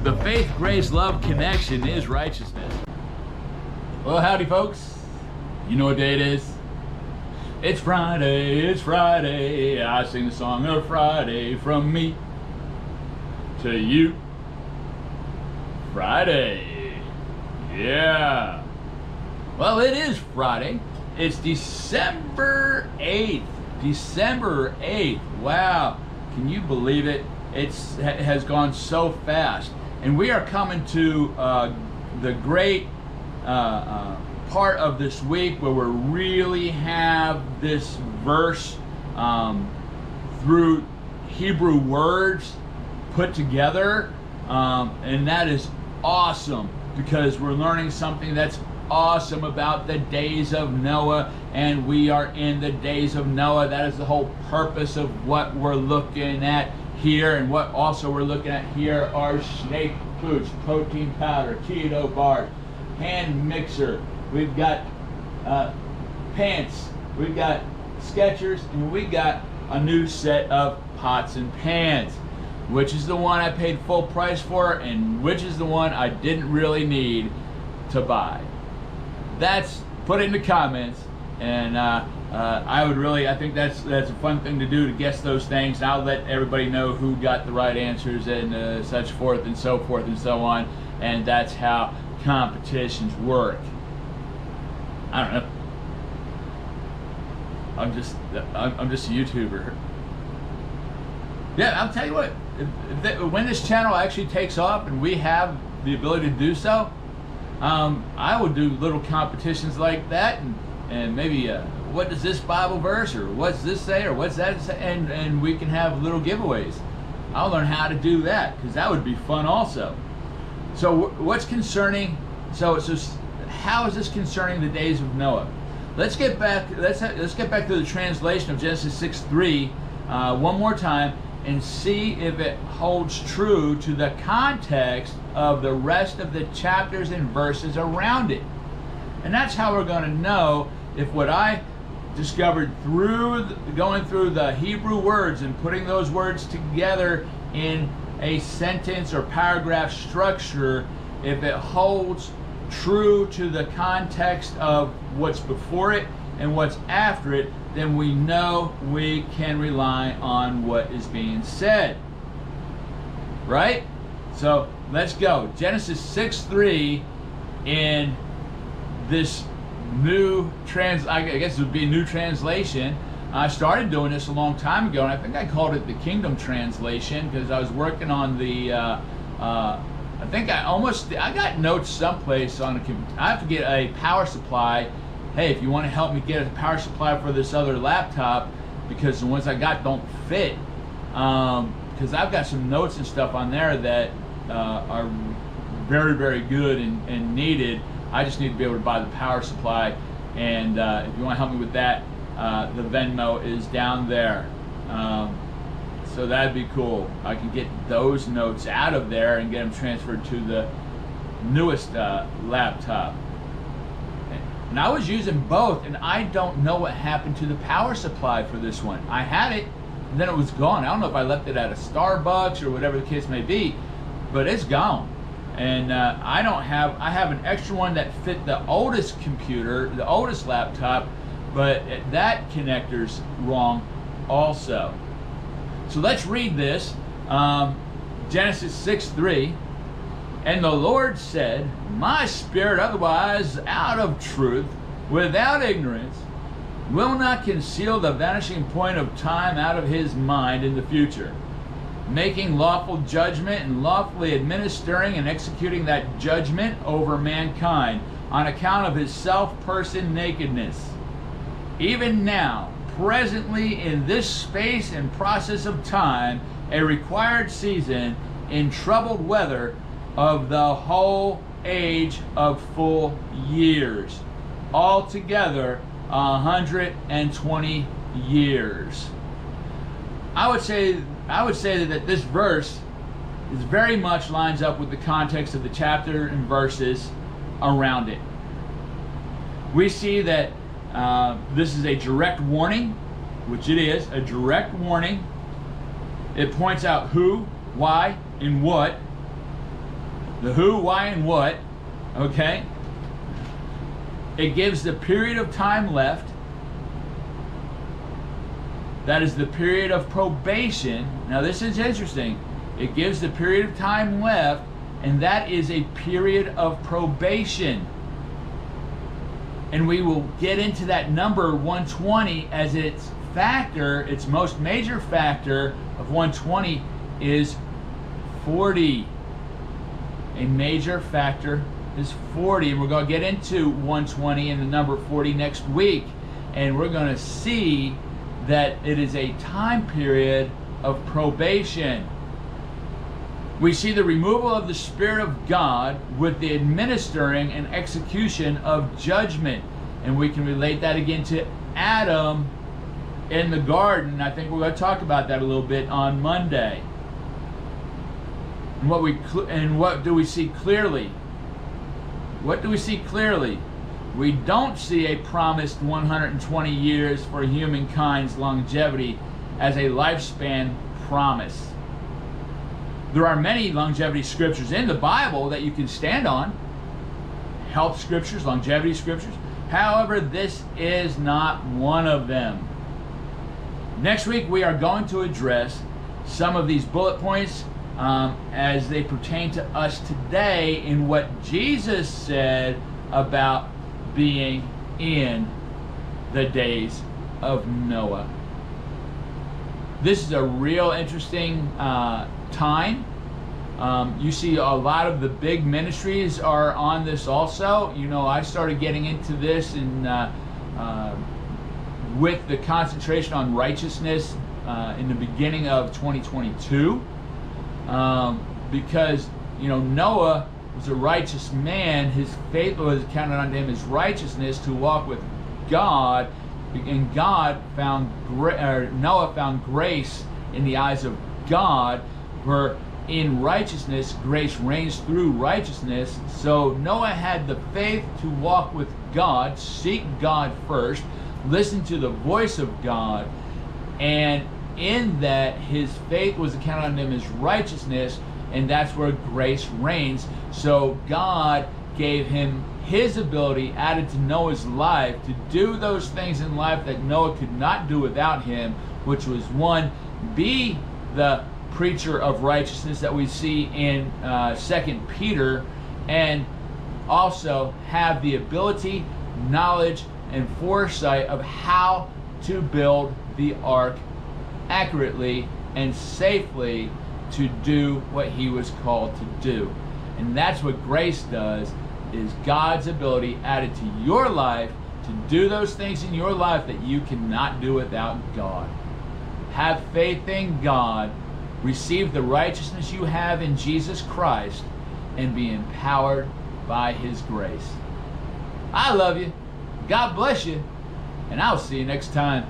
The faith, grace, love connection is righteousness. Well, howdy folks. You know what day it is? It's Friday, it's Friday. I sing the song of Friday from me to you. Friday. Yeah. Well, it is Friday. It's December 8th. December 8th. Wow. Can you believe it? It has gone so fast. And we are coming to the great part of this week where we really have this verse through Hebrew words put together. And that is awesome because we're learning something that's awesome about the days of Noah, and we are in the days of Noah. That is the whole purpose of what we're looking at here, and what also we're looking at here are snake foods, protein powder, keto bars, hand mixer. We've got pants, we've got Skechers, and we got a new set of pots and pans. Which is the one I paid full price for, and which is the one I didn't really need to buy? Put it in the comments, and I think that's a fun thing to do, to guess those things. And I'll let everybody know who got the right answers, and such forth and so on. And that's how competitions work. I don't know. I'm just a YouTuber. Yeah, I'll tell you what. When this channel actually takes off and we have the ability to do so, I would do little competitions like that, and maybe what does this Bible verse, or what's this say, or what's that say, and we can have little giveaways. I'll learn how to do that, because that would be fun also. So what's concerning? So how is this concerning the days of Noah? Let's get back. Let's get back to the translation of Genesis 6:3 one more time, and see if it holds true to the context of the rest of the chapters and verses around it. And that's how we're going to know if what I discovered through going through the Hebrew words and putting those words together in a sentence or paragraph structure, if it holds true to the context of what's before it and what's after it, then we know we can rely on what is being said. Right? So let's go. Genesis 6:3 in this new I guess it would be a new translation. I started doing this a long time ago, and I think I called it the Kingdom Translation because I was working on the I think I got notes someplace on a computer. I have to get a power supply. Hey, if you want to help me get a power supply for this other laptop, because the ones I got don't fit, because I've got some notes and stuff on there that are very, very good and needed. I just need to be able to buy the power supply, and if you want to help me with that, the Venmo is down there. So that'd be cool. I can get those notes out of there and get them transferred to the newest laptop. And I was using both, and I don't know what happened to the power supply for this one. I had it, and then it was gone. I don't know if I left it at a Starbucks or whatever the case may be, but it's gone. And I have an extra one that fit the oldest computer, the oldest laptop, but that connector's wrong also. So let's read this. Genesis 6:3. And the Lord said, my spirit, otherwise out of truth, without ignorance, will not conceal the vanishing point of time out of his mind in the future, making lawful judgment and lawfully administering and executing that judgment over mankind on account of his self-person nakedness. Even now, presently in this space and process of time, a required season in troubled weather of the whole age of full years, altogether 120 years. I would say that this verse is very much lines up with the context of the chapter and verses around it. We see that this is a direct warning, which it is, a direct warning. It points out who, why, and what. the who, why, and what, okay? It gives the period of time left. That is the period of probation. Now this is interesting. It gives the period of time left, and that is a period of probation. And we will get into that number 120 as its factor, its most major factor of 120 is 40. A major factor is 40, and we're going to get into 120 and the number 40 next week, and we're going to see that it is a time period of probation. We see the removal of the Spirit of God with the administering and execution of judgment, and we can relate that again to Adam in the garden. I think we're going to talk about that a little bit on Monday. And what do we see clearly? What do we see clearly? We don't see a promised 120 years for humankind's longevity as a lifespan promise. There are many longevity scriptures in the Bible that you can stand on. Health scriptures, longevity scriptures. However, this is not one of them. Next week we are going to address some of these bullet points as they pertain to us today in what Jesus said about being in the days of Noah. This is a real interesting time. You see a lot of the big ministries are on this also. You know, I started getting into this with the concentration on righteousness in the beginning of 2022. Because, you know, Noah was a righteous man. His faith was counted unto him as righteousness to walk with God, and Noah found grace in the eyes of God, where in righteousness grace reigns through righteousness. So Noah had the faith to walk with God, seek God first, listen to the voice of God, and in that his faith was accounted unto him as righteousness, and that's where grace reigns. So God gave him his ability added to Noah's life to do those things in life that Noah could not do without him, which was one, be the preacher of righteousness that we see in 2 Peter, and also have the ability, knowledge, and foresight of how to build the ark accurately and safely to do what he was called to do. And that's what grace does, is God's ability added to your life to do those things in your life that you cannot do without God. Have faith in God, receive the righteousness you have in Jesus Christ, and be empowered by his grace. I love you. God bless you. And I'll see you next time.